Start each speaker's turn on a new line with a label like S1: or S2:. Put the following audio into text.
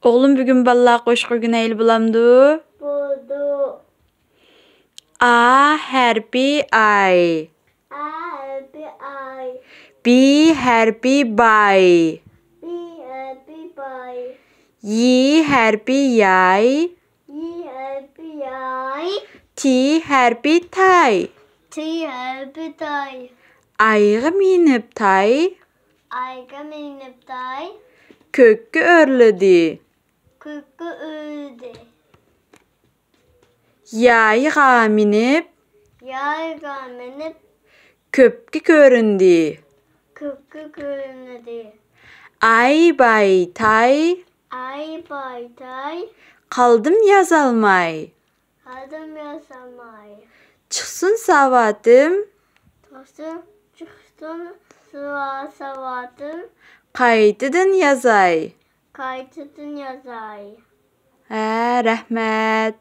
S1: Oğlum bugün ballar qoşqu güneyli bulamdı.
S2: Buldu.
S1: A harfi ay.
S2: A harfi ay.
S1: B harfi bay.
S2: B harfi bay.
S1: Y harfi yay.
S2: Y harfi yay.
S1: T harfi tay.
S2: T harfi tay.
S1: Ayğı minip tay.
S2: Ayga minip tay.
S1: Kökkü örledi.
S2: Kükü öldü.
S1: Yayığa minip
S2: Yayga minip
S1: köpkü göründü.
S2: kükü göründü.
S1: Ay bay tay.
S2: Ay bay tay.
S1: Kaldım yazalmay.
S2: Adım yasamay.
S1: Çıksın savadım.
S2: Tosun çıksın sıva savadım.
S1: Kaydıdın yazay.
S2: Kaytıdın yazay.
S1: Rəhmət.